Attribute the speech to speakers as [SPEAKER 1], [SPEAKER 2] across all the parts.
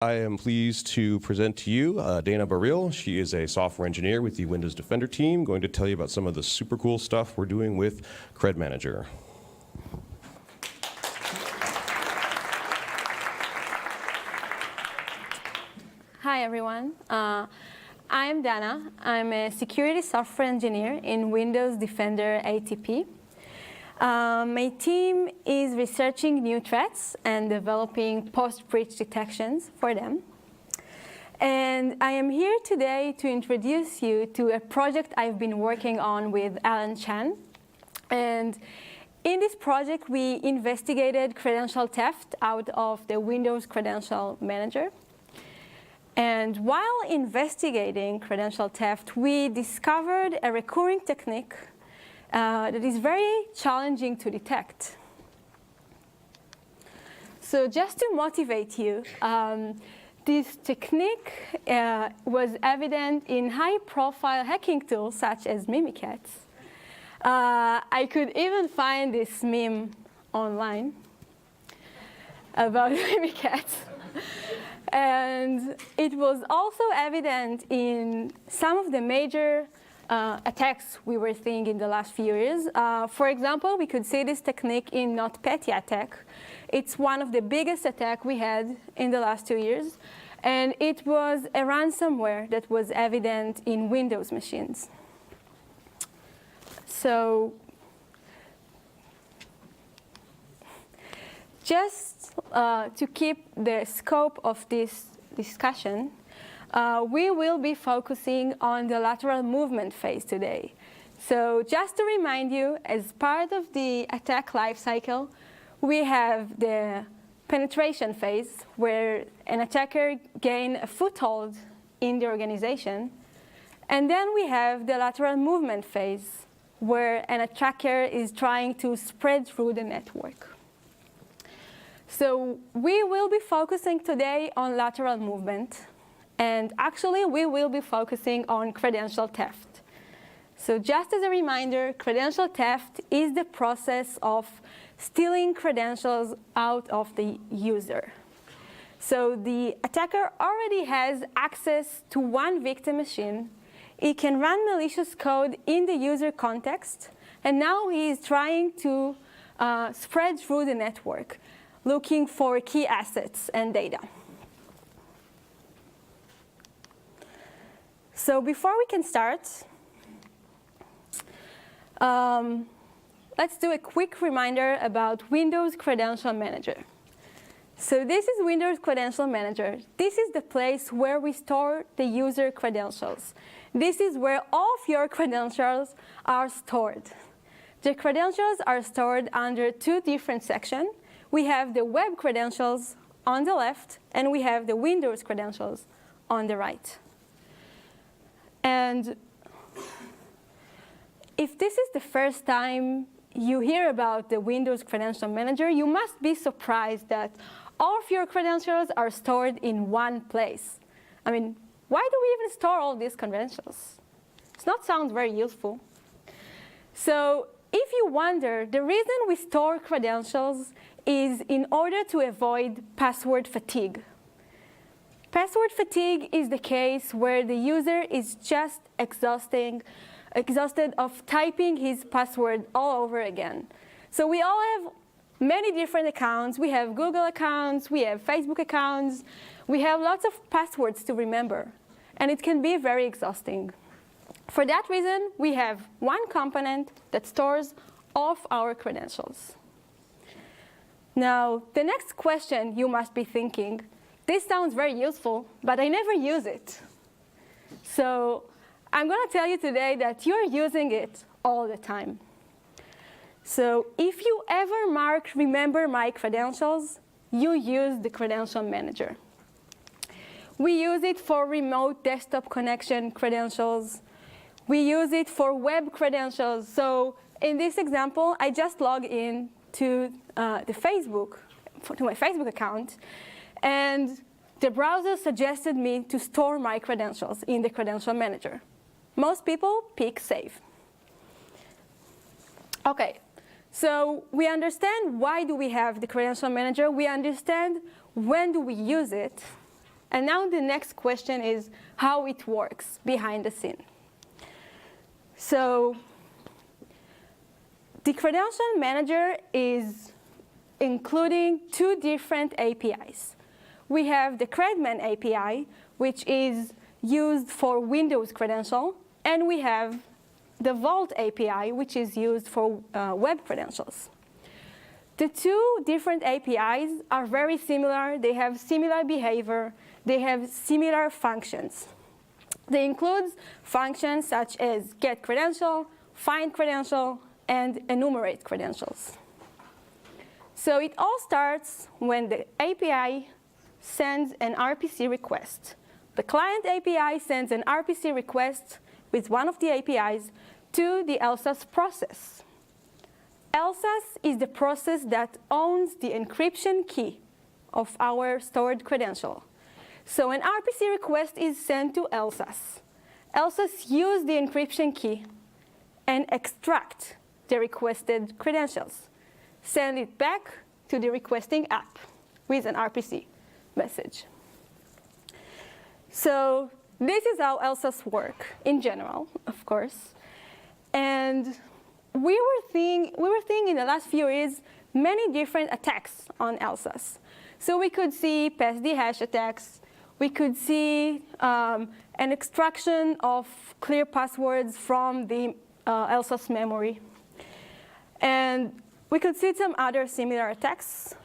[SPEAKER 1] I am pleased to present to you Dana Baril. She is a software engineer with the Windows Defender team, going to tell you about some of the super cool stuff we're doing with Cred Manager.
[SPEAKER 2] Hi, everyone. I'm Dana. I'm a security software engineer in Windows Defender ATP. My team is researching new threats and developing post-breach detections for them. And I am here today to introduce you to a project I've been working on with Alan Chan. And in this project, we investigated credential theft out of the Windows Credential Manager. And while investigating credential theft, we discovered a recurring technique that is very challenging to detect. So just to motivate you, this technique was evident in high-profile hacking tools such as Mimikatz. I could even find this meme online about Mimikatz. And it was also evident in some of the major attacks we were seeing in the last few years. For example, we could see this technique in NotPetya attack. It's one of the biggest attacks we had in the last 2 years. And it was a ransomware that was evident in Windows machines. So just to keep the scope of this discussion, we will be focusing on the lateral movement phase today. So just to remind you, as part of the attack lifecycle, we have the penetration phase, where an attacker gains a foothold in the organization. And then we have the lateral movement phase, where an attacker is trying to spread through the network. So we will be focusing today on lateral movement. And actually, we will be focusing on credential theft. So just as a reminder, credential theft is the process of stealing credentials out of the user. So the attacker already has access to one victim machine. He can run malicious code in the user context. And now he is trying to spread through the network, looking for key assets and data. So before we can start, let's do a quick reminder about Windows Credential Manager. So this is Windows Credential Manager. This is the place where we store the user credentials. This is where all of your credentials are stored. The credentials are stored under two different sections. We have the web credentials on the left, and we have the Windows credentials on the right. And if this is the first time you hear about the Windows Credential Manager, you must be surprised that all of your credentials are stored in one place. I mean, why do we even store all these credentials? It's not sound very useful. So if you wonder, the reason we store credentials is in order to avoid password fatigue. Password fatigue is the case where the user is just exhausted of typing his password all over again. So we all have many different accounts. We have Google accounts. We have Facebook accounts. We have lots of passwords to remember. And it can be very exhausting. For that reason, we have one component that stores all of our credentials. Now, the next question you must be thinking, this sounds very useful, but I never use it. So I'm going to tell you today that you're using it all the time. So if you ever mark Remember My Credentials, you use the Credential Manager. We use it for remote desktop connection credentials. We use it for web credentials. So in this example, I just logged in to my Facebook account. And the browser suggested me to store my credentials in the Credential Manager. Most people pick Save. OK, so we understand why do we have the Credential Manager. We understand when do we use it. And now the next question is how it works behind the scene. So the Credential Manager is including two different APIs. We have the Credman API, which is used for Windows Credential, and we have the Vault API, which is used for web credentials. The two different APIs are very similar. They have similar behavior. They have similar functions. They include functions such as get credential, find credential, and enumerate credentials. So it all starts when the API sends an RPC request. The client API sends an RPC request with one of the APIs to the LSAS process. LSAS is the process that owns the encryption key of our stored credential. So an RPC request is sent to LSAS. LSAS uses the encryption key and extract the requested credentials, send it back to the requesting app with an RPC message. So this is how LSAS work in general, of course. And we were seeing in the last few years many different attacks on LSAS. So we could see pass the hash attacks. We could see an extraction of clear passwords from the LSAS memory. And we could see some other similar attacks.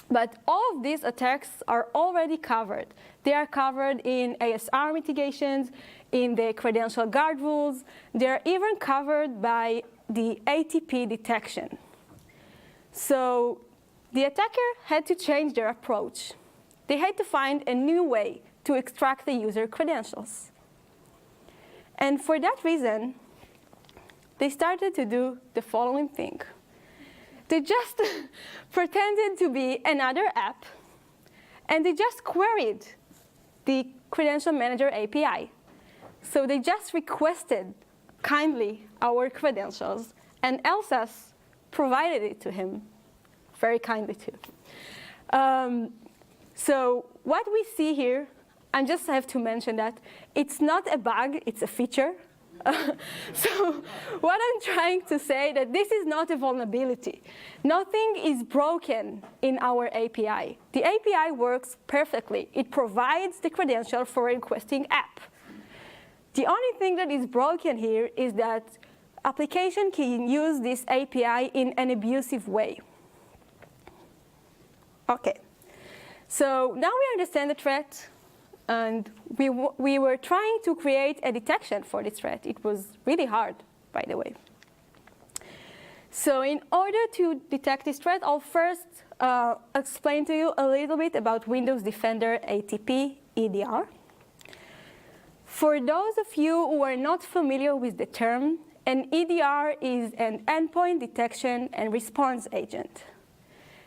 [SPEAKER 2] But all of these attacks are already covered. They are covered in ASR mitigations, in the Credential Guard rules. They're even covered by the ATP detection. So the attacker had to change their approach. They had to find a new way to extract the user credentials. And for that reason, they started to do the following thing. They just pretended to be another app, and they just queried the Credential Manager API. So they just requested kindly our credentials, and LSAS provided it to him very kindly too. So what we see here, I just have to mention that it's not a bug, it's a feature. So what I'm trying to say that this is not a vulnerability. Nothing is broken in our API. The API works perfectly. It provides the credential for a requesting app. The only thing that is broken here is that application can use this API in an abusive way. Okay, so now we understand the threat. And we were trying to create a detection for this threat. It was really hard, by the way. So in order to detect this threat, I'll first explain to you a little bit about Windows Defender ATP EDR. For those of you who are not familiar with the term, an EDR is an endpoint detection and response agent.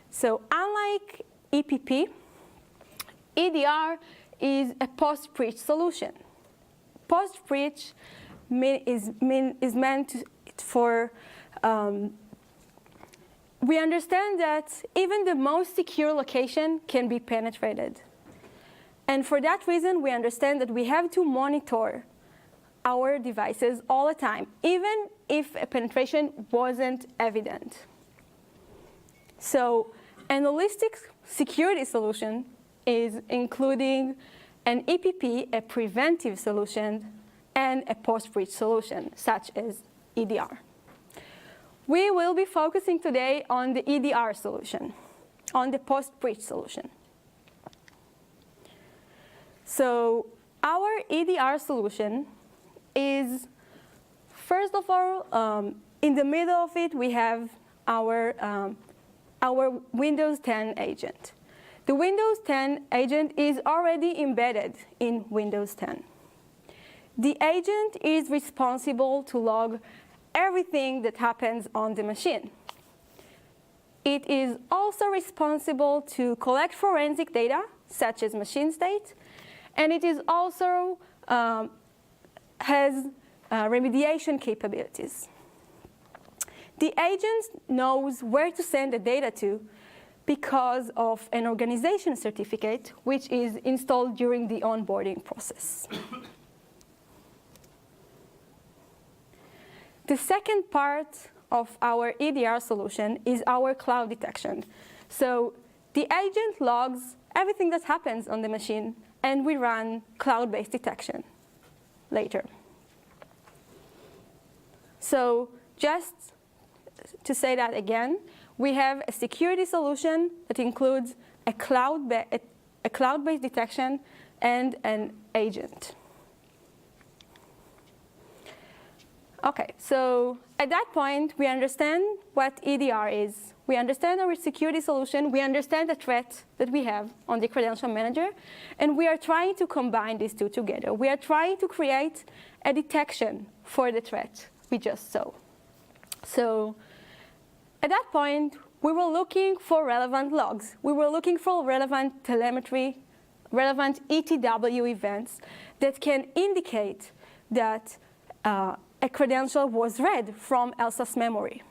[SPEAKER 2] So unlike EPP, EDR is a post-breach solution. Post-breach is meant for, we understand that even the most secure location can be penetrated. And for that reason, we understand that we have to monitor our devices all the time, even if a penetration wasn't evident. So an holistic security solution is including an EPP, a preventive solution, and a post-breach solution, such as EDR. We will be focusing today on the EDR solution, on the post-breach solution. So our EDR solution is, first of all, in the middle of it, we have our Windows 10 agent. The Windows 10 agent is already embedded in Windows 10. The agent is responsible to log everything that happens on the machine. It is also responsible to collect forensic data, such as machine state, and it is also has remediation capabilities. The agent knows where to send the data to because of an organization certificate, which is installed during the onboarding process. The second part of our EDR solution is our cloud detection. So the agent logs everything that happens on the machine, and we run cloud-based detection later. So just to say that again, we have a security solution that includes a cloud-based detection and an agent. OK, so at that point, we understand what EDR is. We understand our security solution. We understand the threat that we have on the Credential Manager. And we are trying to combine these two together. We are trying to create a detection for the threat we just saw. So at that point, we were looking for relevant logs. We were looking for relevant telemetry, relevant ETW events that can indicate that a credential was read from ELSA's memory.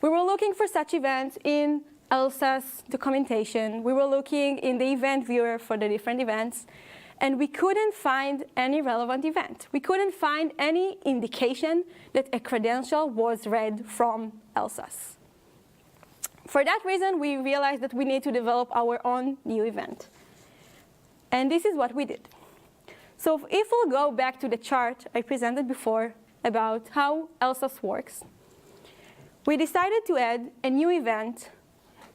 [SPEAKER 2] We were looking for such events in ELSA's documentation. We were looking in the event viewer for the different events. And we couldn't find any relevant event. We couldn't find any indication that a credential was read from ELSA's. For that reason, we realized that we need to develop our own new event. And this is what we did. So if we'll go back to the chart I presented before about how ELSA's works, we decided to add a new event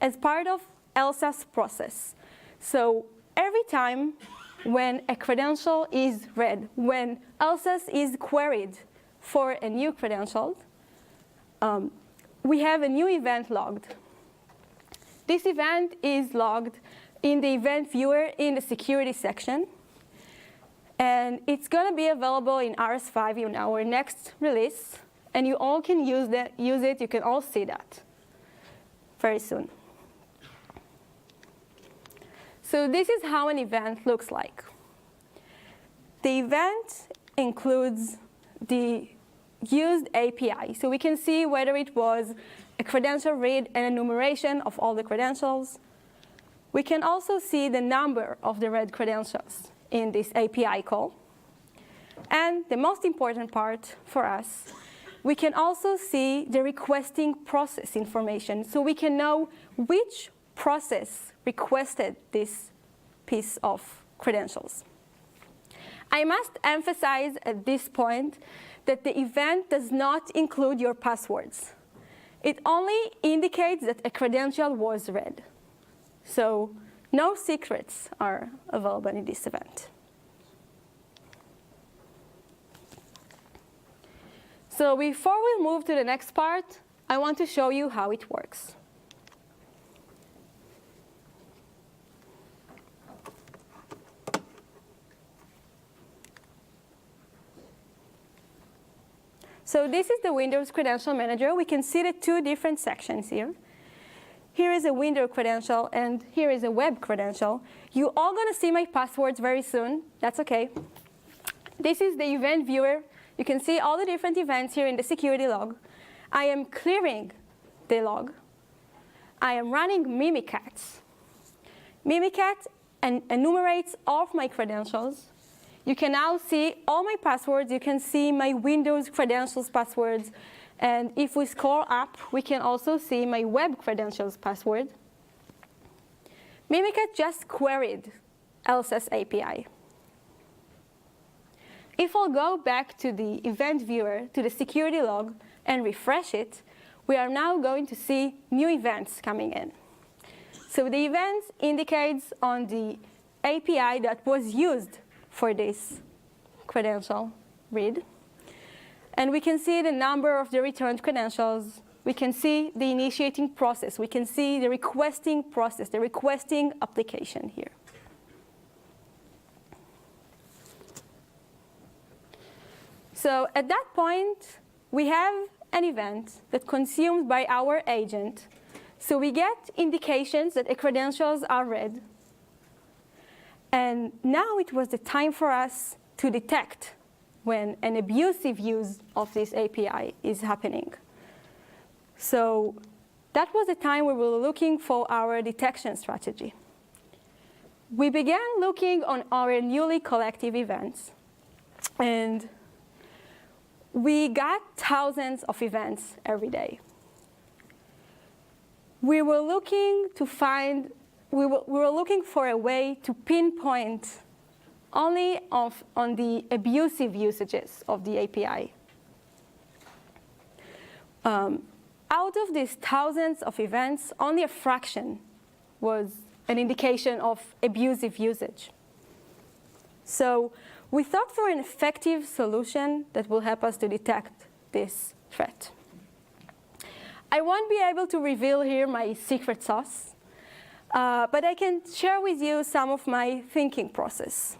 [SPEAKER 2] as part of ELSA's process. So every time when a credential is read, when ELSA's is queried for a new credential, we have a new event logged. This event is logged in the event viewer in the security section. And it's going to be available in RS5 in our next release. And you all can use it. You can all see that very soon. So this is how an event looks like. The event includes the used API. So we can see whether it was a credential read and enumeration of all the credentials. We can also see the number of the read credentials in this API call. And the most important part for us, we can also see the requesting process information. So we can know which process requested this piece of credentials. I must emphasize at this point that the event does not include your passwords. It only indicates that a credential was read. So no secrets are available in this event. So before we move to the next part, I want to show you how it works. So this is the Windows Credential Manager. We can see the two different sections here. Here is a Windows credential, and here is a web credential. You're all going to see my passwords very soon. That's OK. This is the event viewer. You can see all the different events here in the security log. I am clearing the log. I am running Mimikatz. Mimikatz enumerates all of my credentials. You can now see all my passwords. You can see my Windows credentials passwords. And if we scroll up, we can also see my web credentials password. Mimikatz just queried ELSA's API. If I'll go back to the event viewer, to the security log, and refresh it, we are now going to see new events coming in. So the events indicates on the API that was used for this credential read. And we can see the number of the returned credentials. We can see the initiating process. We can see the requesting process, the requesting application here. So at that point, we have an event that's consumed by our agent. So we get indications that the credentials are read. And now it was the time for us to detect when an abusive use of this API is happening. So that was the time we were looking for our detection strategy. We began looking on our newly collective events, and we got thousands of events every day. We were looking to find, we were looking for a way to pinpoint only on the abusive usages of the API. Out of these thousands of events, only a fraction was an indication of abusive usage. So we thought for an effective solution that will help us to detect this threat. I won't be able to reveal here my secret sauce, but I can share with you some of my thinking process.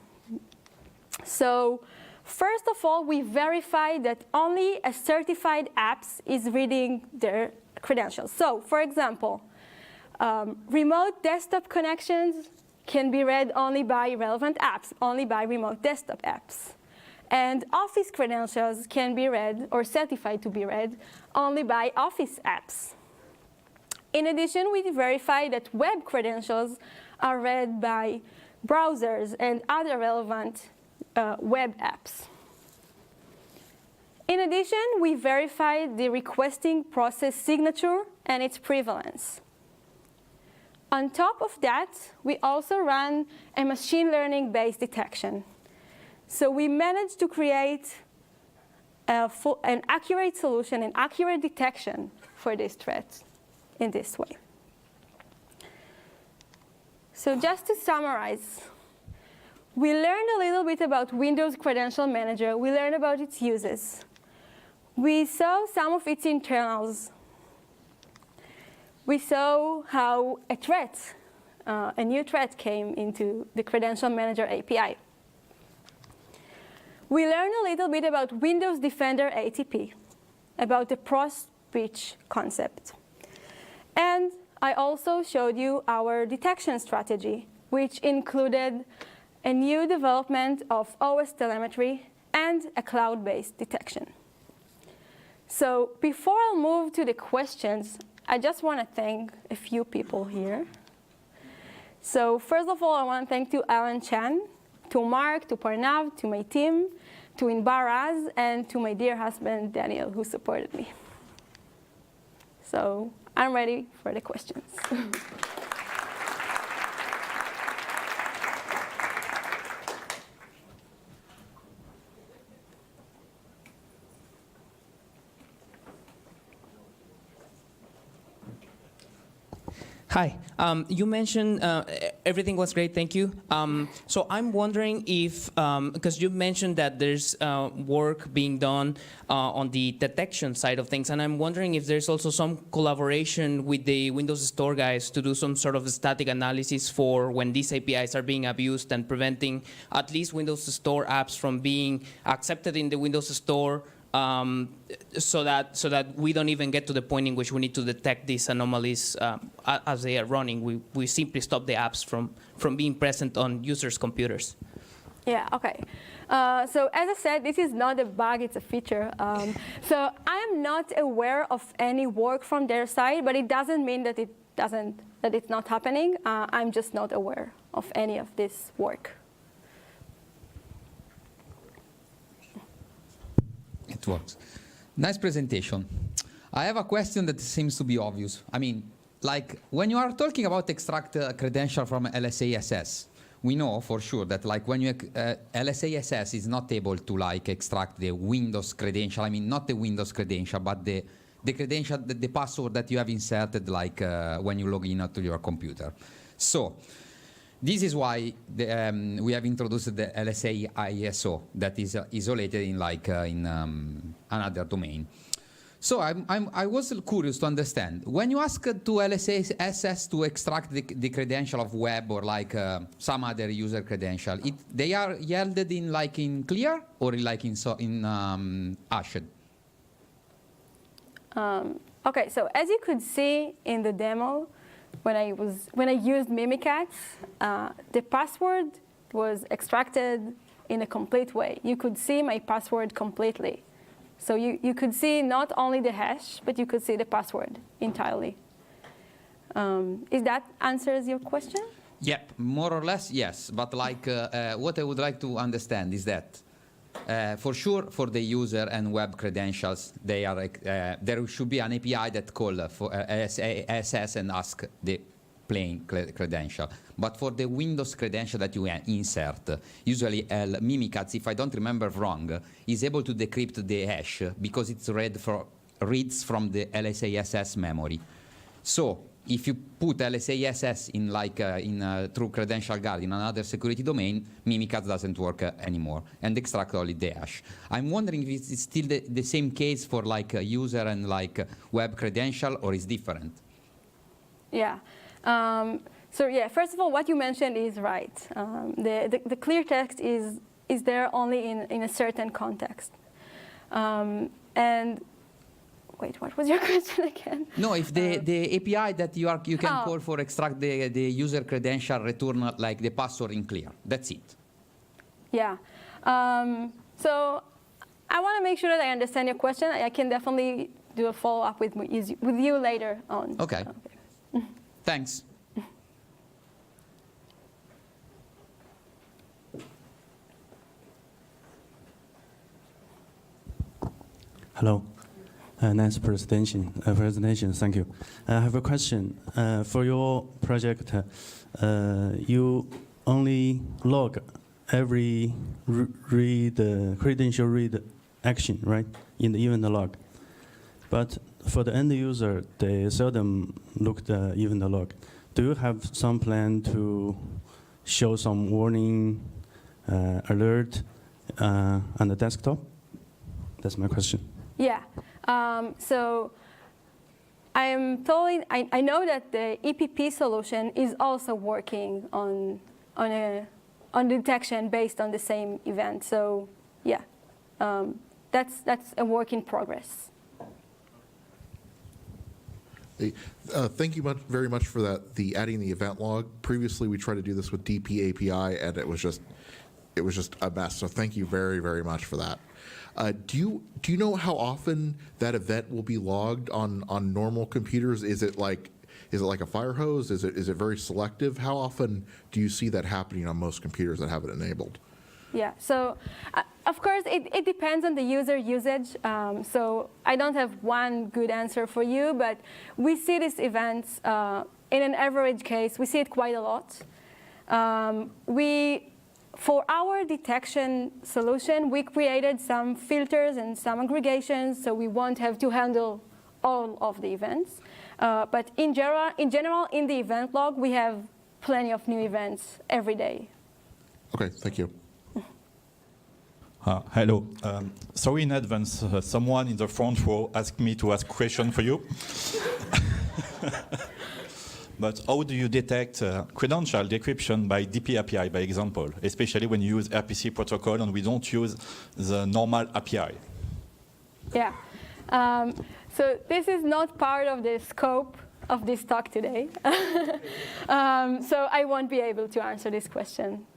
[SPEAKER 2] So first of all, we verify that only a certified apps is reading their credentials. So for example, remote desktop connections can be read only by relevant apps, only by remote desktop apps. And Office credentials can be read or certified to be read only by Office apps. In addition, we verify that web credentials are read by browsers and other relevant web apps. In addition, we verify the requesting process signature and its prevalence. On top of that, we also run a machine learning-based detection. So we managed to create an accurate solution, an accurate detection for this threat in this way. So just to summarize, we learned a little bit about Windows Credential Manager. We learned about its uses. We saw some of its internals. We saw how a new threat came into the Credential Manager API. We learned a little bit about Windows Defender ATP, about the cross-breach concept. And I also showed you our detection strategy, which included a new development of OS telemetry and a cloud-based detection. So before I'll move to the questions, I just want to thank a few people here. So first of all, I want to thank to Alan Chan, to Mark, to Parnav, to my team, to Inbaraz, and to my dear husband, Daniel, who supported me. So I'm ready for the questions.
[SPEAKER 3] Hi. You mentioned everything was great, thank you. So I'm wondering if, because you mentioned that there's work being done on the detection side of things, and I'm wondering if there's also some collaboration with the Windows Store guys to do some sort of static analysis for when these APIs are being abused and preventing at least Windows Store apps from being accepted in the Windows Store, so that we don't even get to the point in which we need to detect these anomalies as they are running. We simply stop the apps from being present on users' computers.
[SPEAKER 2] Yeah, OK. So as I said, this is not a bug, it's a feature. So I am not aware of any work from their side, but it doesn't mean that it's not happening. I'm just not aware of any of this work.
[SPEAKER 4] It works. Nice presentation. I have a question that seems to be obvious. I mean, like when you are talking about extract credential from LSASS, we know for sure that like when you LSASS is not able to like extract the Windows credential. I mean, not the Windows credential, but the credential, the password that you have inserted like when you log in to your computer. So this is why we have introduced the LSA ISO that is isolated in like in another domain. So I was curious to understand when you ask to LSASS to extract the credential of web or like some other user credential, they are yielded in like in clear or like in hashed.
[SPEAKER 2] OK, so as you could see in the demo, when I used Mimikatz, the password was extracted in a complete way. You could see my password completely. So you could see not only the hash, but you could see the password entirely. Is that answers your question?
[SPEAKER 4] Yep, more or less, yes. But like, what I would like to understand is that, for sure, for the user and web credentials, they are there should be an API that call for SS and ask the plain credential. But for the Windows credential that you insert, usually Mimikatz, if I don't remember wrong, is able to decrypt the hash because it's reads from the LSASS memory. So if you put LSASS in through Credential Guard in another security domain, Mimikatz doesn't work anymore and extract only the hash. I'm wondering if it's still the same case for like a user and like web credential, or is different?
[SPEAKER 2] Yeah. So yeah, first of all, what you mentioned is right. The clear text is there only in a certain context. And wait, what was your question again?
[SPEAKER 4] No, if the API that you can call for extract the user credential, return like the password in clear. That's it.
[SPEAKER 2] Yeah. So I want to make sure that I understand your question. I can definitely do a follow-up with you later on.
[SPEAKER 4] Okay. Thanks.
[SPEAKER 5] Hello. Nice presentation. Thank you. I have a question. For your project, you only log every credential read action, right, in the event log. But for the end user, they seldom look the event log. Do you have some plan to show some warning alert on the desktop? That's my question.
[SPEAKER 2] Yeah. So I know that the EPP solution is also working on detection based on the same event. So yeah, that's a work in progress.
[SPEAKER 6] Hey, thank you very much for that. Adding the event log. Previously, we tried to do this with DP API, and it was just a mess. So thank you very, very much for that. Do you know how often that event will be logged on normal computers? Is it like a fire hose? Is it very selective? How often do you see that happening on most computers that have it enabled?
[SPEAKER 2] Yeah. So of course it depends on the user usage. So I don't have one good answer for you, but we see these events in an average case. We see it quite a lot. For our detection solution, we created some filters and some aggregations, so we won't have to handle all of the events. But in general, in the event log, we have plenty of new events every day.
[SPEAKER 6] Okay, thank you.
[SPEAKER 7] Hello. Sorry in advance. Someone in the front row asked me to ask a question for you. But how do you detect credential decryption by DP API, by example, especially when you use RPC protocol and we don't use the normal API?
[SPEAKER 2] Yeah. So this is not part of the scope of this talk today. So I won't be able to answer this question.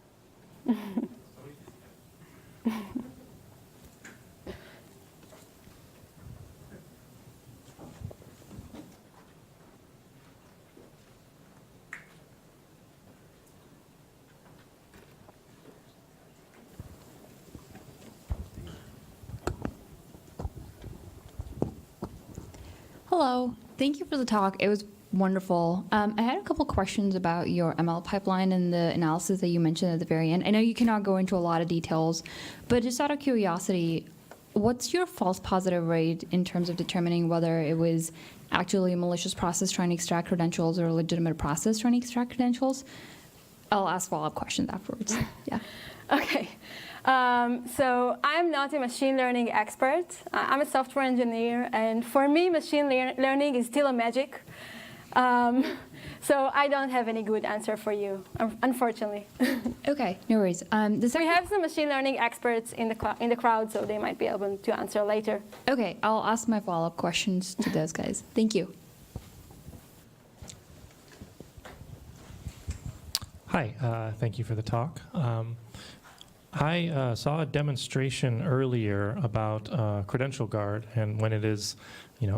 [SPEAKER 8] Hello. Thank you for the talk. It was wonderful. I had a couple questions about your ML pipeline and the analysis that you mentioned at the very end. I know you cannot go into a lot of details, but just out of curiosity, what's your false positive rate in terms of determining whether it was actually a malicious process trying to extract credentials or a legitimate process trying to extract credentials? I'll ask follow-up questions afterwards. Yeah.
[SPEAKER 2] Okay. So I'm not a machine learning expert. I'm a software engineer, and for me, machine learning is still a magic. So I don't have any good answer for you, unfortunately.
[SPEAKER 8] Okay, no worries.
[SPEAKER 2] We have some machine learning experts in the crowd, so they might be able to answer later.
[SPEAKER 8] Okay, I'll ask my follow-up questions to those guys. Thank you.
[SPEAKER 9] Hi, thank you for the talk. I saw a demonstration earlier about Credential Guard, and when it is,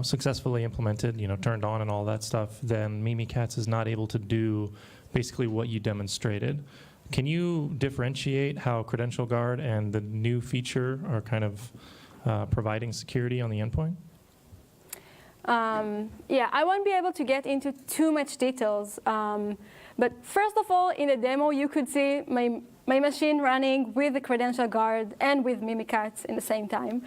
[SPEAKER 9] successfully implemented, turned on and all that stuff, then Mimikatz is not able to do basically what you demonstrated. Can you differentiate how Credential Guard and the new feature are kind of providing security on the endpoint?
[SPEAKER 2] Yeah, I won't be able to get into too much details. But first of all, in the demo, you could see my machine running with the Credential Guard and with Mimikatz in the same time.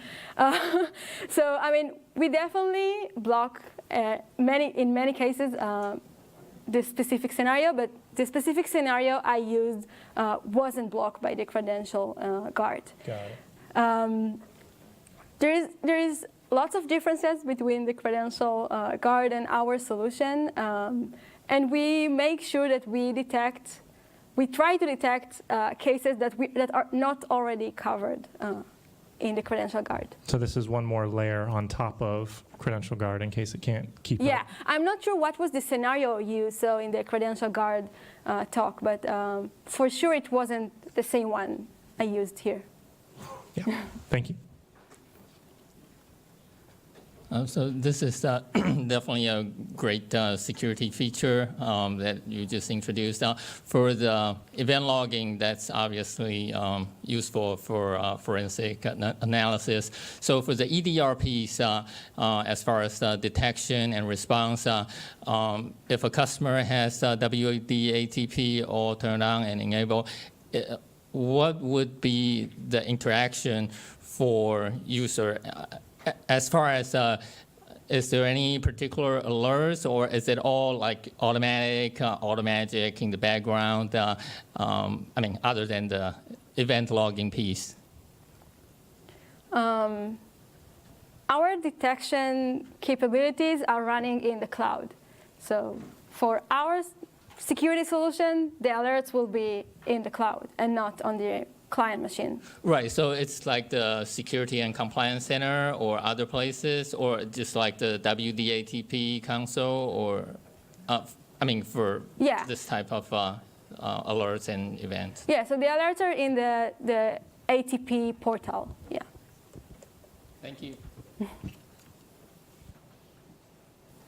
[SPEAKER 2] So, I mean, we definitely block in many cases this specific scenario, but the specific scenario I used wasn't blocked by the Credential Guard.
[SPEAKER 9] Got it.
[SPEAKER 2] There is lots of differences between the Credential Guard and our solution, and we make sure that we try to detect cases that are not already covered in the Credential Guard.
[SPEAKER 9] So this is one more layer on top of Credential Guard in case it can't keep
[SPEAKER 2] Yeah,
[SPEAKER 9] up.
[SPEAKER 2] I'm not sure what was the scenario you saw in the Credential Guard talk, but for sure it wasn't the same one I used here.
[SPEAKER 9] Yeah, thank you.
[SPEAKER 10] So this is definitely a great security feature that you just introduced. For the event logging, that's obviously useful for forensic analysis. So for the EDR piece, as far as detection and response, if a customer has WDATP all turned on and enabled, what would be the interaction for user? As far as, is there any particular alerts, or is it all like automatic, automagic in the background? I mean, other than the event logging piece.
[SPEAKER 2] Our detection capabilities are running in the cloud. So for our security solution, the alerts will be in the cloud and not on the client machine.
[SPEAKER 10] Right, so it's like the Security and Compliance Center or other places, or just like the WDATP console, or, I mean, for this type of alerts and events?
[SPEAKER 2] Yeah, so the alerts are in the ATP portal, yeah.
[SPEAKER 10] Thank you.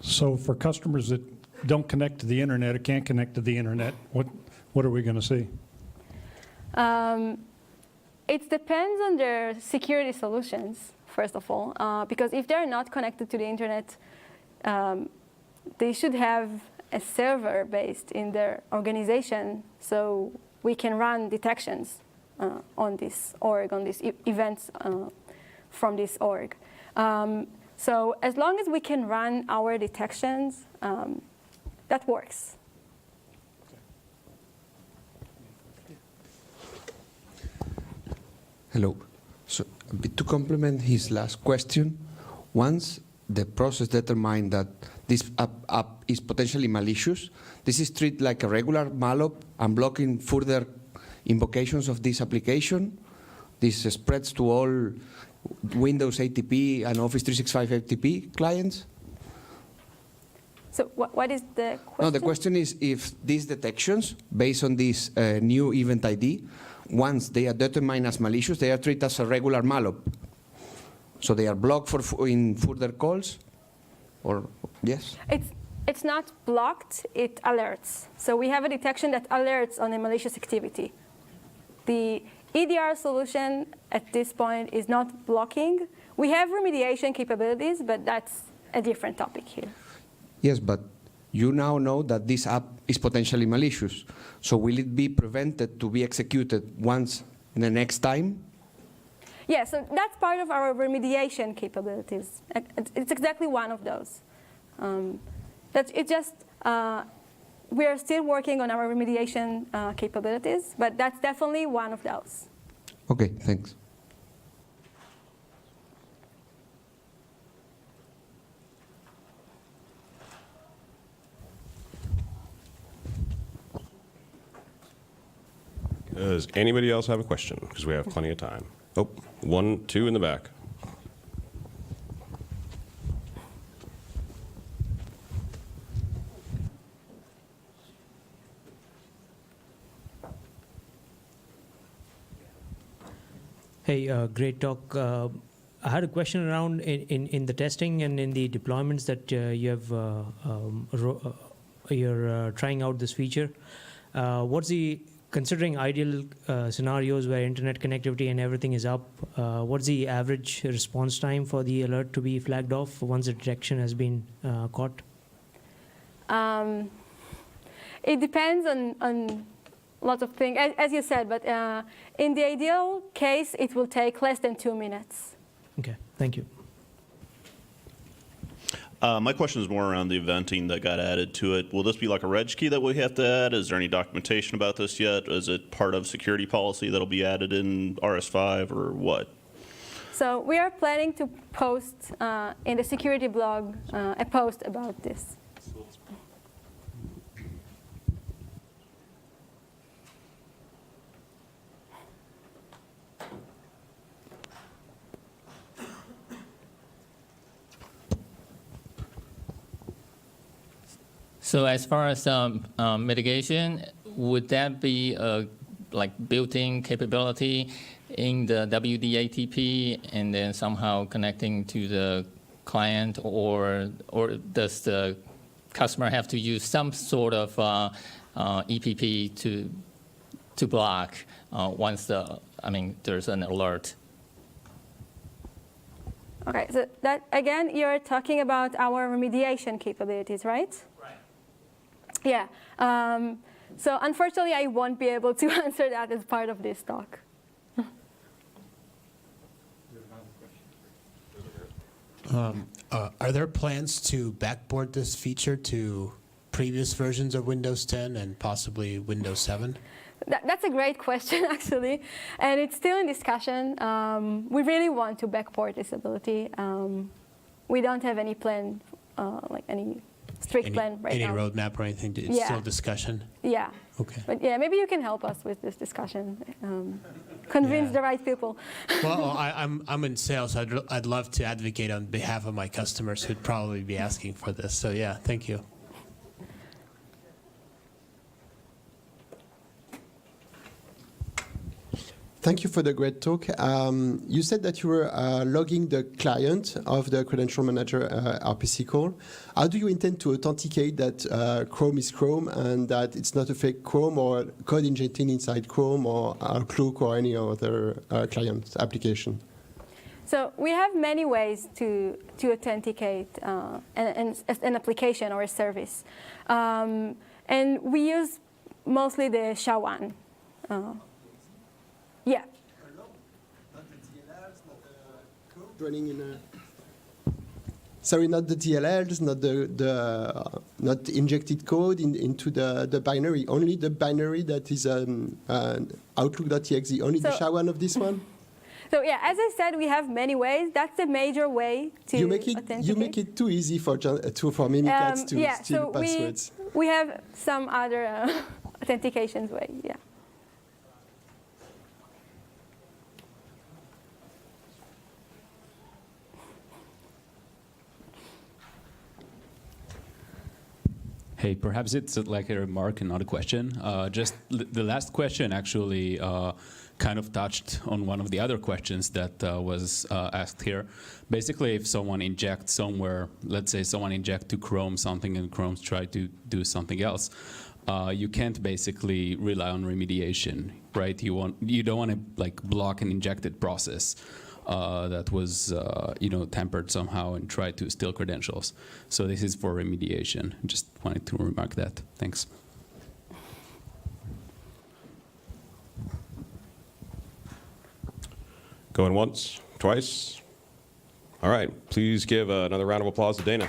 [SPEAKER 11] So for customers that don't connect to the internet or can't connect to the internet, what are we going to see?
[SPEAKER 2] It depends on their security solutions, first of all, because if they're not connected to the internet, they should have a server based in their organization, so we can run detections on this org, on these events from this org. So as long as we can run our detections, that works.
[SPEAKER 12] Hello. So to complement his last question, once the process determined that this app is potentially malicious, this is treated like a regular malloc and blocking further invocations of this application. This spreads to all Windows ATP and Office 365 ATP clients.
[SPEAKER 2] So what is the question?
[SPEAKER 12] No, the question is if these detections, based on this new event ID, once they are determined as malicious, they are treated as a regular malloc. So they are blocked in further calls, or yes?
[SPEAKER 2] It's not blocked, it alerts. So we have a detection that alerts on a malicious activity. The EDR solution at this point is not blocking. We have remediation capabilities, but that's a different topic here.
[SPEAKER 12] Yes, but you now know that this app is potentially malicious. So will it be prevented to be executed once in the next time?
[SPEAKER 2] Yeah, so that's part of our remediation capabilities. It's exactly one of those. We are still working on our remediation capabilities, but that's definitely one of those.
[SPEAKER 12] Okay, thanks.
[SPEAKER 1] Does anybody else have a question? Because we have plenty of time. Oh, 1, 2 in the back.
[SPEAKER 13] Hey, great talk. I had a question around in the testing and in the deployments that you have, you're trying out this feature. What's the, considering ideal scenarios where internet connectivity and everything is up, what's the average response time for the alert to be flagged off once the detection has been caught?
[SPEAKER 2] It depends on lots of things, as you said, but in the ideal case, it will take less than 2 minutes.
[SPEAKER 13] Okay, thank you.
[SPEAKER 14] My question is more around the eventing that got added to it. Will this be like a reg key that we have to add? Is there any documentation about this yet? Is it part of security policy that'll be added in RS5 or what?
[SPEAKER 2] So we are planning to post in the security blog a post about this.
[SPEAKER 10] So as far as mitigation, would that be a like built-in capability in the WDATP and then somehow connecting to the client, or does the customer have to use some sort of EPP to block once there's an alert?
[SPEAKER 2] Okay, so that again, you're talking about our remediation capabilities, right? Yeah. So unfortunately, I won't be able to answer that as part of this talk.
[SPEAKER 15] Are there plans to backboard this feature to previous versions of Windows 10 and possibly Windows 7?
[SPEAKER 2] That's a great question, actually, and it's still in discussion. We really want to backport this ability. We don't have any plan, like any strict plan right now.
[SPEAKER 15] Any roadmap or anything? It's still discussion?
[SPEAKER 2] Yeah.
[SPEAKER 15] Okay.
[SPEAKER 2] But yeah, maybe you can help us with this discussion, convince the right people.
[SPEAKER 15] Well, I'm in sales. So I'd love to advocate on behalf of my customers who'd probably be asking for this. So yeah, thank you.
[SPEAKER 16] Thank you for the great talk. You said that you were logging the client of the Credential Manager RPC call. How do you intend to authenticate that Chrome is Chrome and that it's not a fake Chrome or code injecting inside Chrome or Outlook or any other client application?
[SPEAKER 2] So we have many ways to authenticate an application or a service. And we use mostly the SHA-1. Yeah.
[SPEAKER 16] Not the DLLs, not the code running in a... Sorry, not the DLLs, not injected code into the binary. Only the binary that is Outlook.exe. Only the SHA-1 of this one.
[SPEAKER 2] So yeah, as I said, we have many ways. That's a major way to authenticate.
[SPEAKER 16] You make it too easy for Mimikatz to steal passwords.
[SPEAKER 2] We have some other authentications way. Yeah.
[SPEAKER 17] Hey, perhaps it's like a remark and not a question. Just the last question actually kind of touched on one of the other questions that was asked here. Basically, if someone injects somewhere, let's say someone inject to Chrome something and Chrome try to do something else, you can't basically rely on remediation, right? You don't want to like block an injected process that was tampered somehow and tried to steal credentials. So this is for remediation. Just wanted to remark that. Thanks.
[SPEAKER 1] Going once, twice. All right, please give another round of applause to Dana.